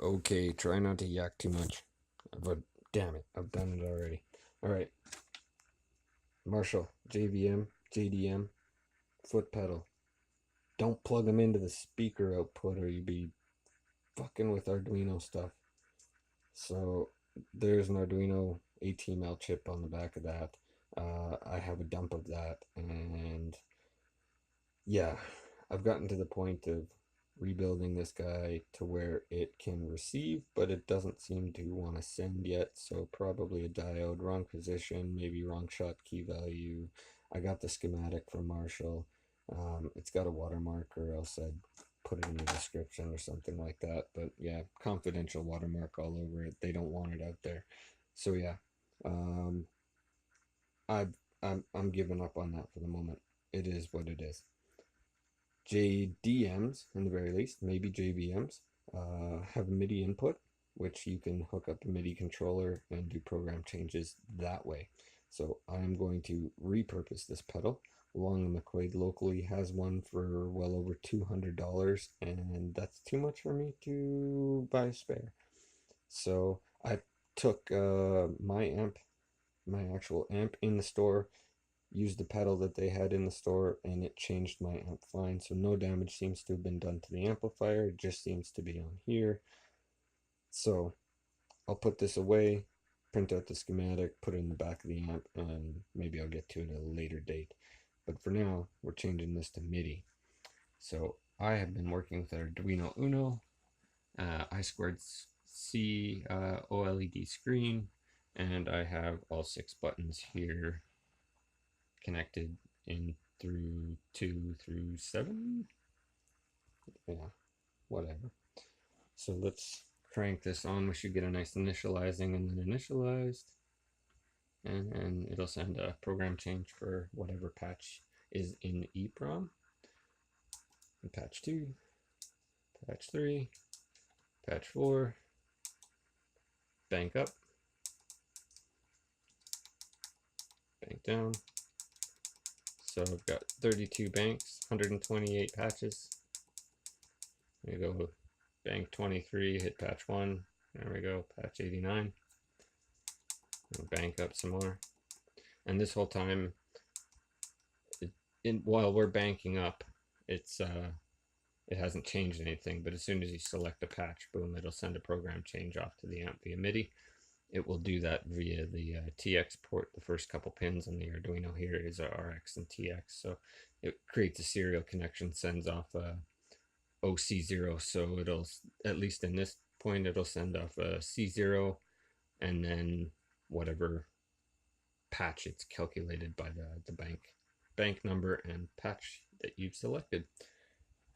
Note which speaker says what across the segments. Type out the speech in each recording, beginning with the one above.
Speaker 1: Okay, try not to yak too much. But damn it, I've done it already. Alright, Marshall, JVM, JDM, foot pedal. Don't plug them into the speaker output or you'll be fucking with Arduino stuff. So there's an Arduino ATML chip on the back of that. I have a dump of that, and yeah, I've gotten to the point of rebuilding this guy to where it can receive, but it doesn't seem to want to send yet. So probably a diode, wrong position, maybe wrong shot key value. I got the schematic from Marshall. It's got a watermark, or else I'd put it in the description or something like that. But yeah, confidential watermark all over it. They don't want it out there. So yeah, um, I'm giving up on that for the moment. It is what it is. JDMs, in the very least, maybe JVMs, have a MIDI input, which you can hook up a MIDI controller and do program changes that way. So I'm going to repurpose this pedal. Long McQuaid locally has one for well over $200, and that's too much for me to buy a spare. So I took my actual amp in the store, used the pedal that they had in the store, and it changed my amp fine. So no damage seems to have been done to the amplifier. It just seems to be on here. So I'll put this away, print out the schematic, put it in the back of the amp, and maybe I'll get to it at a later date. But for now, we're changing this to MIDI. So I have been working with Arduino Uno, I2C OLED screen, and I have all 6 buttons here connected in through 2 through 7. Yeah, whatever. So let's crank this on. We should get a nice initializing and then initialized. And then it'll send a program change for whatever patch is in EEPROM. And patch 2, patch 3, patch 4, bank up, bank down. So I've got 32 banks, 128 patches. There we go, bank 23, hit patch 1. There we go, patch 89. And bank up some more. And this whole time, while we're banking up, it hasn't changed anything, but as soon as you select a patch, boom, it'll send a program change off to the amp via MIDI. It will do that via the TX port. The first couple pins on the Arduino here is a RX and TX, so it creates a serial connection, sends off a OC0, so it'll, at least in this point, it'll send off a C0, and then whatever patch it's calculated by the bank number and patch that you've selected.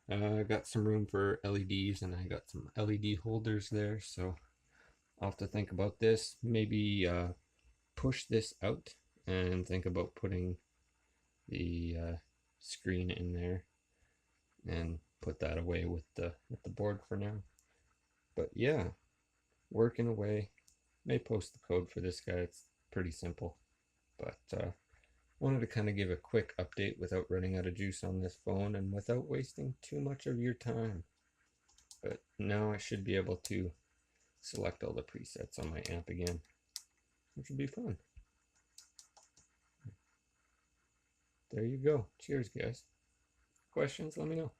Speaker 1: I got some room for LEDs, and I got some LED holders there, so I'll have to think about this. Maybe push this out and think about putting the screen in there and put that away with the board for now. But yeah, working away. May post the code for this guy. It's pretty simple, but wanted to kind of give a quick update without running out of juice on this phone and without wasting too much of your time. But now I should be able to select all the presets on my amp again, which would be fun. There you go. Cheers, guys. Questions, let me know.